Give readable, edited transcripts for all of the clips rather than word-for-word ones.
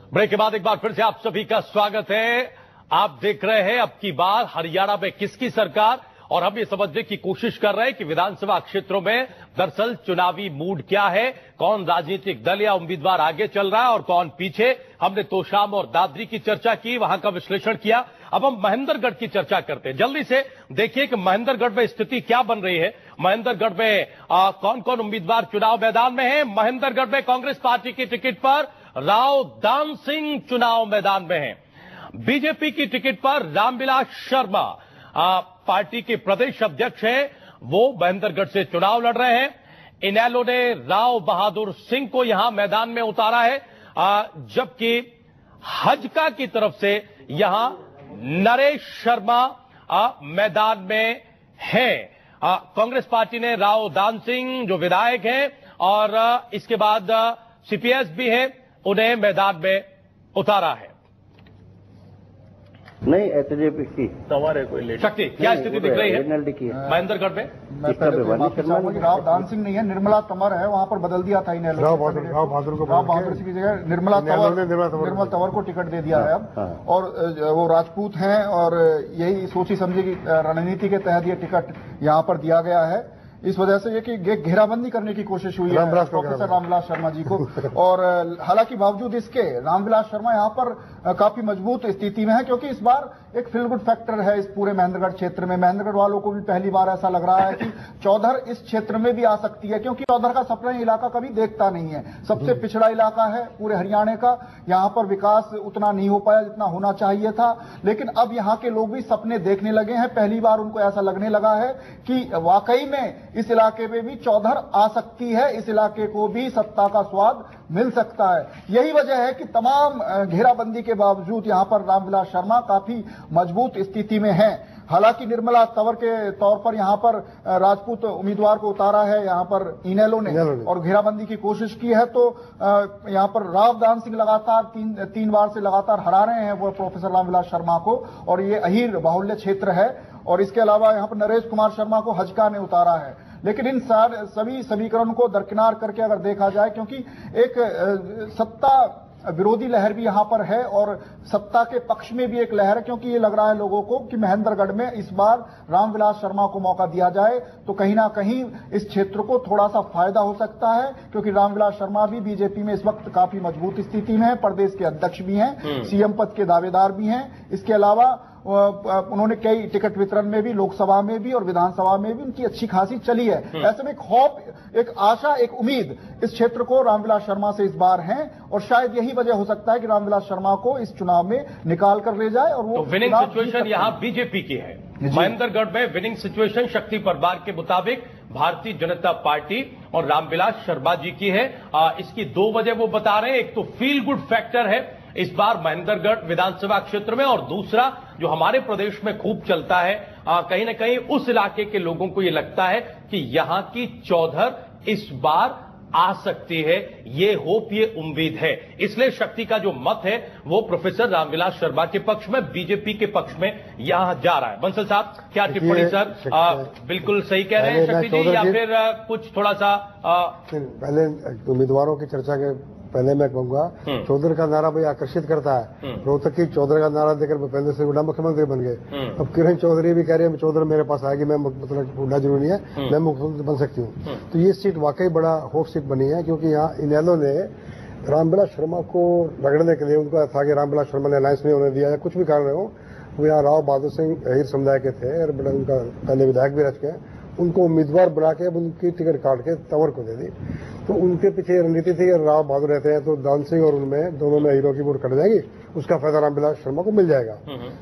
Break के बाद एक बार फिर से आप सभी का स्वागत है। आप देख रहे हैं अब की बार हरियाणा में किसकी सरकार, और हम ये समझने की कोशिश कर रहे हैं कि विधानसभा क्षेत्रों में दरअसल चुनावी मूड क्या है, कौन राजनीतिक दल या उम्मीदवार आगे चल रहा है और कौन पीछे। हमने तोशाम और दादरी की चर्चा की, वहां का विश्लेषण किया। अब हम महेंद्रगढ़ की चर्चा करते हैं। जल्दी से देखिए कि महेंद्रगढ़ में स्थिति क्या बन रही है। महेंद्रगढ़ में कौन कौन उम्मीदवार चुनाव मैदान में है। महेंद्रगढ़ में कांग्रेस पार्टी की टिकट पर राव दान सिंह चुनाव मैदान में हैं। बीजेपी की टिकट पर रामविलास शर्मा पार्टी के प्रदेश अध्यक्ष हैं, वो महेंद्रगढ़ से चुनाव लड़ रहे हैं। इनेलो ने राव बहादुर सिंह को यहां मैदान में उतारा है, जबकि हजका की तरफ से यहां नरेश शर्मा मैदान में हैं। कांग्रेस पार्टी ने राव दान सिंह जो विधायक हैं और इसके बाद सीपीएस भी है, उन्हें मैदान में उतारा है। नहीं, एचजेपी की तंवर है कोई शक्ति। क्या स्थिति दिख रही है एनएलडी की महेंद्रगढ़ में? राव दान सिंह नहीं है, निर्मला तंवर है, वहां पर बदल दिया था इन्हें। राव बहादुर सिंह की जगह निर्मला तंवर को टिकट दे दिया है अब। और वो राजपूत हैं और यही सोची समझी की रणनीति के तहत ये टिकट यहां पर दिया गया है। इस वजह से ये कि घेराबंदी करने की कोशिश हुई है प्रोफेसर रामविलास शर्मा जी को। और हालांकि बावजूद इसके रामविलास शर्मा यहां पर काफी मजबूत स्थिति में है, क्योंकि इस बार एक फील गुड फैक्टर है इस पूरे महेंद्रगढ़ क्षेत्र में। महेंद्रगढ़ वालों को भी पहली बार ऐसा लग रहा है कि चौधर इस क्षेत्र में भी आ सकती है, क्योंकि चौधर का सपना इलाका कभी देखता नहीं है। सबसे पिछड़ा इलाका है पूरे हरियाणा का, यहां पर विकास उतना नहीं हो पाया जितना होना चाहिए था। लेकिन अब यहां के लोग भी सपने देखने लगे हैं। पहली बार उनको ऐसा लगने लगा है कि वाकई में इस इलाके में भी चौधर आ सकती है, इस इलाके को भी सत्ता का स्वाद मिल सकता है। यही वजह है कि तमाम घेराबंदी के बावजूद यहां पर रामविलास शर्मा काफी मजबूत स्थिति में हैं। हालांकि निर्मला तंवर के तौर पर यहां पर राजपूत उम्मीदवार को उतारा है यहां पर इनेलो ने और घेराबंदी की कोशिश की है। तो यहां पर राव दान सिंह लगातार तीन बार से लगातार हरा रहे हैं वो प्रोफेसर रामविलास शर्मा को, और ये अहीर बाहुल्य क्षेत्र है। और इसके अलावा यहां पर नरेश कुमार शर्मा को हजका ने उतारा है। लेकिन इन सभी समीकरण को दरकिनार करके अगर देखा जाए, क्योंकि एक सत्ता विरोधी लहर भी यहां पर है और सत्ता के पक्ष में भी एक लहर है, क्योंकि ये लग रहा है लोगों को कि महेंद्रगढ़ में इस बार रामविलास शर्मा को मौका दिया जाए तो कहीं ना कहीं इस क्षेत्र को थोड़ा सा फायदा हो सकता है, क्योंकि रामविलास शर्मा भी बीजेपी में इस वक्त काफी मजबूत स्थिति में है, प्रदेश के अध्यक्ष भी हैं, सीएम पद के दावेदार भी हैं। इसके अलावा उन्होंने कई टिकट वितरण में भी, लोकसभा में भी और विधानसभा में भी उनकी अच्छी खासी चली है। ऐसे में एक होप, एक आशा, एक उम्मीद इस क्षेत्र को रामविलास शर्मा से इस बार है, और शायद यही वजह हो सकता है कि रामविलास शर्मा को इस चुनाव में निकाल कर ले जाए। और वो विनिंग सिचुएशन यहां बीजेपी की है। महेंद्रगढ़ में विनिंग सिचुएशन शक्ति परवार के मुताबिक भारतीय जनता पार्टी और रामविलास शर्मा जी की है। इसकी दो वजह वो बता रहे हैं। एक तो फील गुड फैक्टर है इस बार महेंद्रगढ़ विधानसभा क्षेत्र में, और दूसरा जो हमारे प्रदेश में खूब चलता है, कहीं ना कहीं उस इलाके के लोगों को यह लगता है कि यहां की चौधर इस बार आ सकती है। ये होप, ये उम्मीद है। इसलिए शक्ति का जो मत है वो प्रोफेसर रामविलास शर्मा के पक्ष में, बीजेपी के पक्ष में यहां जा रहा है। बंसल साहब, क्या टिप्पणी सर? बिल्कुल सही कह रहे हैं शक्ति जी, या फिर कुछ थोड़ा सा पहले उम्मीदवारों की चर्चा के पहले मैं कहूंगा, चौधर का नारा भाई आकर्षित करता है। रोहतक की चौधर का नारा देकर भूपेंद्र सिंह हुड्डा मुख्यमंत्री बन गए। अब किरण चौधरी भी कह रही है चौधर मेरे पास आएगी, मैं मतलब हुड्डा जरूरी है, मैं मुख्यमंत्री बन सकती हूँ। तो ये सीट वाकई बड़ा होप सीट बनी है, क्योंकि यहाँ इनेलो ने रामविलास शर्मा को रगड़ने के लिए, उनका था कि रामविलास शर्मा ने अलायंस नहीं होने दिया या कुछ भी कारण हो, वो यहाँ राव बहादुर सिंह अहीर समुदाय के थे और उनका पहले विधायक भी रच गए, उनको उम्मीदवार बना के उनकी टिकट काट के तंवर को दे दी। तो उनके पीछे रणनीति थी कि राव बहादुर रहते हैं तो दान सिंह और उनमें दोनों में हीरो की वोट कट जाएगी, उसका फायदा रामविलास शर्मा को मिल जाएगा।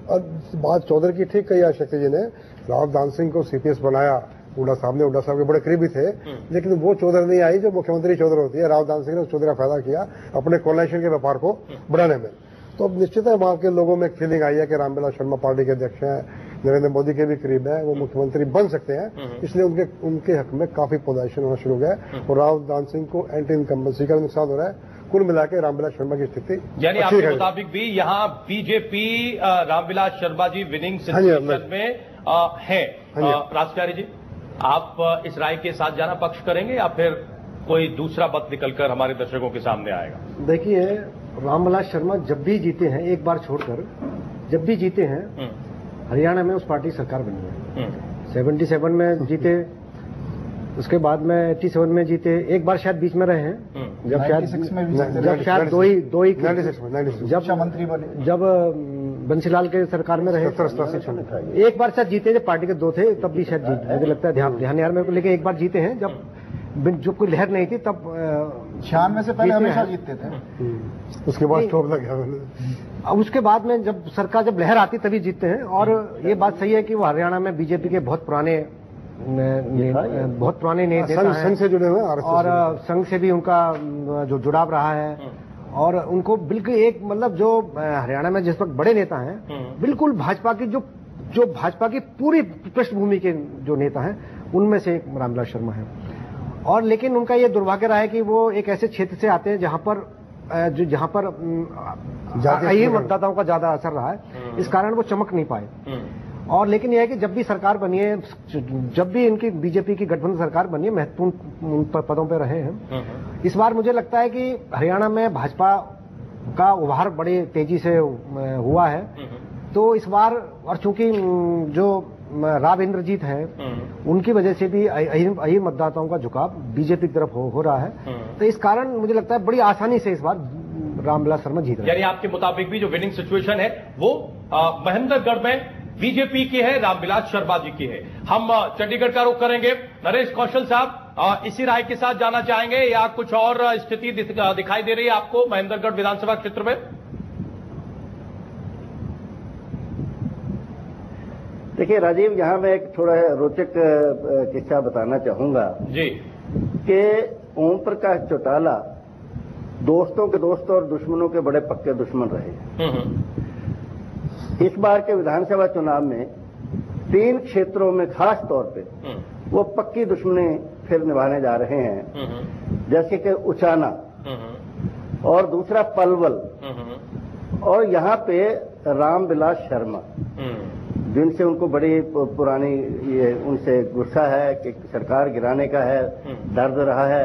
और बात चौधर की ठीक कही है शक्ति जी ने, राव दान सिंह को सीपीएस बनाया हुड्डा साहब ने, हुड्डा साहब के बड़े करीबी थे, लेकिन वो चौधर नहीं आई जो मुख्यमंत्री चौधर होती है। राव दान सिंह ने उस चौधर का फायदा किया अपने कोलाइशन के व्यापार को बढ़ाने में। तो अब निश्चित है वहां के लोगों में एक फीलिंग आई है कि रामविलास शर्मा पार्टी के अध्यक्ष हैं, नरेंद्र मोदी के भी करीब है, वो मुख्यमंत्री बन सकते हैं, इसलिए उनके हक में काफी पोलाइजेशन होना शुरू हो गया और राव दान सिंह को एंटी इनकम्बेंसी का नुकसान हो रहा है। कुल मिलाकर रामविलास शर्मा की स्थिति यानी आपके मुताबिक भी यहाँ BJP Ramvilas Sharma ji winning situation में है। राजकारी जी, आप इस राय के साथ जाना पक्ष करेंगे या फिर कोई दूसरा मत निकलकर हमारे दर्शकों के सामने आएगा? देखिए, रामविलास शर्मा जब भी जीते हैं, एक बार छोड़कर जब भी जीते हैं, हरियाणा में उस पार्टी सरकार बनी है। 77 में जीते, उसके बाद में 87 में जीते, एक बार शायद बीच में रहे हैं, जब शायद दो ही जब मंत्री बने, जब बंसीलाल के सरकार में रहे, एक बार शायद जीते जब पार्टी के दो थे, तब भी शायद जीते, मुझे लगता है ध्यान यार मेरे को, लेकिन एक बार जीते हैं जब कोई लहर नहीं थी, तब 96 से पहले हमेशा जीतते थे। उसके बाद स्टॉप लग गया। अब उसके बाद में जब सरकार जब लहर आती तभी जीतते हैं। और ये बात सही है कि वो हरियाणा में बीजेपी के बहुत पुराने नेता हैं, संघ से जुड़े हुए और संघ से भी उनका जो जुड़ाव रहा है, और उनको बिल्कुल एक मतलब जो हरियाणा में जिस वक्त बड़े नेता हैं, बिल्कुल भाजपा की जो भाजपा की पूरी पृष्ठभूमि के जो नेता हैं, उनमें से एक रामविलास शर्मा है। और लेकिन उनका ये दुर्भाग्य रहा है कि वो एक ऐसे क्षेत्र से आते हैं जहां पर मतदाताओं का ज्यादा असर रहा है, इस कारण वो चमक नहीं पाए। और लेकिन यह है कि जब भी सरकार बनी है, जब भी इनकी बीजेपी की गठबंधन सरकार बनी है, महत्वपूर्ण पदों पर रहे हैं। इस बार मुझे लगता है कि हरियाणा में भाजपा का उभार बड़ी तेजी से हुआ है। तो इस बार, और चूंकि जो राव इंद्रजीत है, उनकी वजह से भी अहीर मतदाताओं का झुकाव बीजेपी की तरफ हो रहा है। तो इस कारण मुझे लगता है बड़ी आसानी से इस बार रामविलास शर्मा जीत रहे हैं। यानी आपके मुताबिक भी जो विनिंग सिचुएशन है वो महेंद्रगढ़ में बीजेपी की है, रामविलास शर्मा जी की है। हम चंडीगढ़ का रुख करेंगे। नरेश कौशल साहब, इसी राय के साथ जाना चाहेंगे या कुछ और स्थिति दिखाई दे रही है आपको महेंद्रगढ़ विधानसभा क्षेत्र में? देखिए राजीव, यहाँ मैं एक थोड़ा रोचक किस्सा बताना चाहूंगा जी, कि ओम प्रकाश चौटाला दोस्तों के दोस्त और दुश्मनों के बड़े पक्के दुश्मन रहे। इस बार के विधानसभा चुनाव में 3 क्षेत्रों में खास तौर पे वो पक्की दुश्मनी फिर निभाने जा रहे हैं, जैसे कि उचाना और दूसरा पलवल, और यहाँ पे रामविलास शर्मा, जिनसे उनको बड़ी पुरानी ये उनसे गुस्सा है कि सरकार गिराने का है, दर्द रहा है।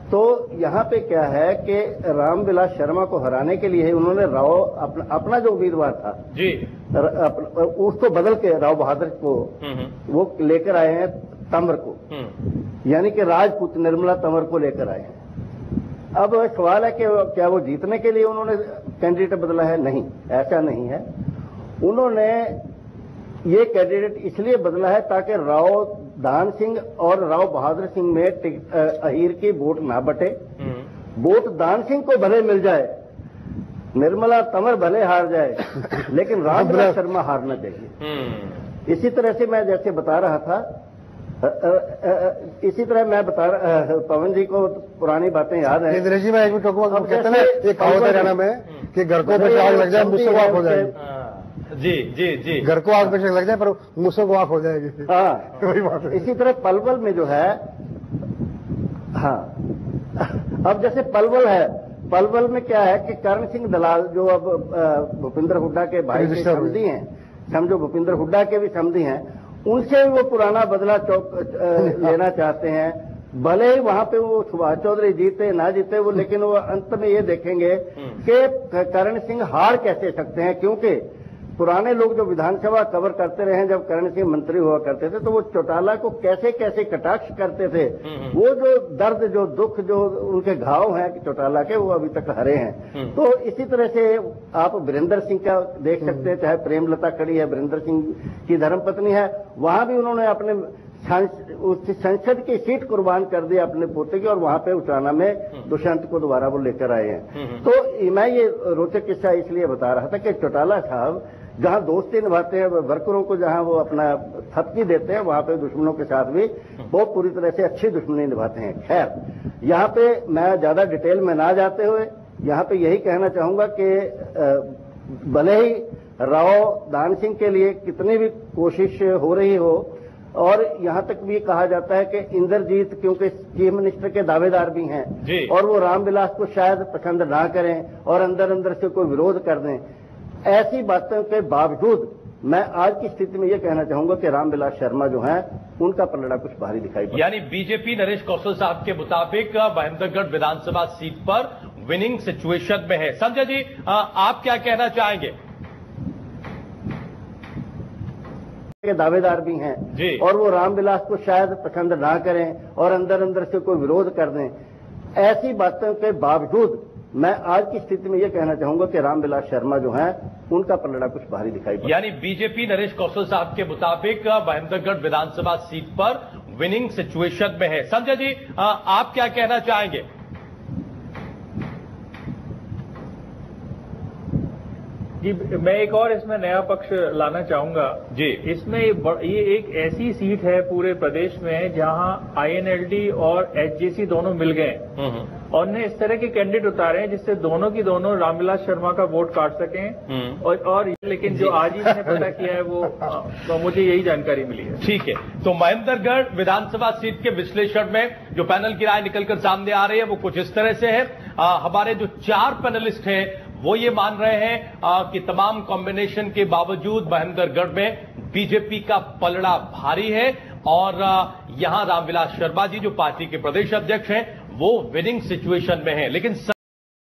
तो यहाँ पे क्या है कि रामविलास शर्मा को हराने के लिए उन्होंने अपना जो उम्मीदवार था जी, उसको बदल के राव बहादुर को वो लेकर आए हैं, तंवर को, यानी कि राजपूत निर्मला तंवर को लेकर आए हैं। अब सवाल है कि क्या वो जीतने के लिए उन्होंने कैंडिडेट बदला है? नहीं, ऐसा नहीं है। उन्होंने ये कैंडिडेट इसलिए बदला है ताकि राव दान सिंह और राव बहादुर सिंह में अहीर की वोट ना बटे, वोट दान सिंह को भले मिल जाए, निर्मला तंवर भले हार जाए, लेकिन रामविलास शर्मा हारना चाहिए। इसी तरह से मैं जैसे बता रहा था, इसी तरह मैं बता पवन जी को पुरानी बातें याद है। जी, मैं एक मिनट कहते हैं एक कहावत है हरियाणा में कि घर को आग लग जाए मुझसे वाक हो जाएगी। जी जी जी, घर को आग बेशक लग जाए पर मुझसे वाक हो जाएगी। हाँ, वही बात है। इसी तरह पलवल में जो है, हाँ, अब जैसे पलवल है, पलवल में क्या है कि करण सिंह दलाल जो अब भूपिंदर हुड्डा के भाई के समधी हैं, समझो भूपिंदर हुड्डा के भी समधी हैं, उनसे वो पुराना बदला लेना चाहते हैं। भले ही वहां पे वो सुभाष चौधरी जीते ना जीते वो, लेकिन वो अंत में ये देखेंगे कि करण सिंह हार कैसे सकते हैं, क्योंकि पुराने लोग जो विधानसभा कवर करते रहे हैं, जब करण सिंह मंत्री हुआ करते थे, तो वो चौटाला को कैसे कैसे कटाक्ष करते थे। वो जो दर्द, जो दुख, जो उनके घाव हैं कि चौटाला के, वो अभी तक हरे हैं। तो इसी तरह से आप वीरेंद्र सिंह का देख सकते हैं, चाहे प्रेमलता खड़ी है, वीरेंद्र सिंह की धर्मपत्नी है, वहां भी उन्होंने अपने संसद की सीट कुर्बान कर दी अपने पोते की, और वहां पे उचाना में दुष्यंत को दोबारा वो लेकर आए हैं। तो मैं ये रोचक किस्सा इसलिए बता रहा था कि चौटाला साहब जहां दोस्ती निभाते हैं, वर्करों को जहां वो अपना थपकी देते हैं, वहां पे दुश्मनों के साथ भी वो पूरी तरह से अच्छी दुश्मनी निभाते हैं। खैर, यहाँ पे मैं ज्यादा डिटेल में ना जाते हुए यहाँ पे यही कहना चाहूंगा कि भले ही राव दान सिंह के लिए कितनी भी कोशिश हो रही हो, और यहां तक भी कहा जाता है कि इंद्रजीत क्योंकि चीफ मिनिस्टर के दावेदार भी हैं और वो रामविलास को शायद पसंद ना करें और अंदर अंदर से कोई विरोध कर दें, ऐसी बातों के बावजूद मैं आज की स्थिति में ये कहना चाहूंगा कि रामविलास शर्मा जो हैं उनका पलड़ा कुछ भारी दिखाई पड़ा। यानी बीजेपी नरेश कौशल साहब के मुताबिक महेंद्रगढ़ विधानसभा सीट पर विनिंग सिचुएशन में है। संजय जी, आप क्या कहना चाहेंगे? के दावेदार भी हैं जी। और वो रामविलास को शायद पसंद ना करें और अंदर अंदर से कोई विरोध कर दें। ऐसी बातों के बावजूद मैं आज की स्थिति में ये कहना चाहूंगा कि रामविलास शर्मा जो हैं उनका पलड़ा कुछ भारी दिखाई पड़ा। यानी बीजेपी नरेश कौशल साहब के मुताबिक महेंद्रगढ़ विधानसभा सीट पर विनिंग सिचुएशन में है। संजय जी, आप क्या कहना चाहेंगे? जी, मैं एक और इसमें नया पक्ष लाना चाहूंगा जी। इसमें ये एक ऐसी सीट है पूरे प्रदेश में जहां आईएनएलडी और एचजेसी दोनों मिल गए और ने इस तरह के कैंडिडेट उतारे हैं जिससे दोनों की दोनों रामविलास शर्मा का वोट काट सकें और लेकिन जो आज ही मैंने पता किया है वो तो मुझे यही जानकारी मिली है। ठीक है, तो महेंद्रगढ़ विधानसभा सीट के विश्लेषण में जो पैनल की राय निकलकर सामने आ रही है वो कुछ इस तरह से है। हमारे जो 4 पैनलिस्ट हैं वो ये मान रहे हैं कि तमाम कॉम्बिनेशन के बावजूद महेंद्रगढ़ में बीजेपी का पलड़ा भारी है और यहां रामविलास शर्मा जी जो पार्टी के प्रदेश अध्यक्ष हैं वो विनिंग सिचुएशन में हैं। लेकिन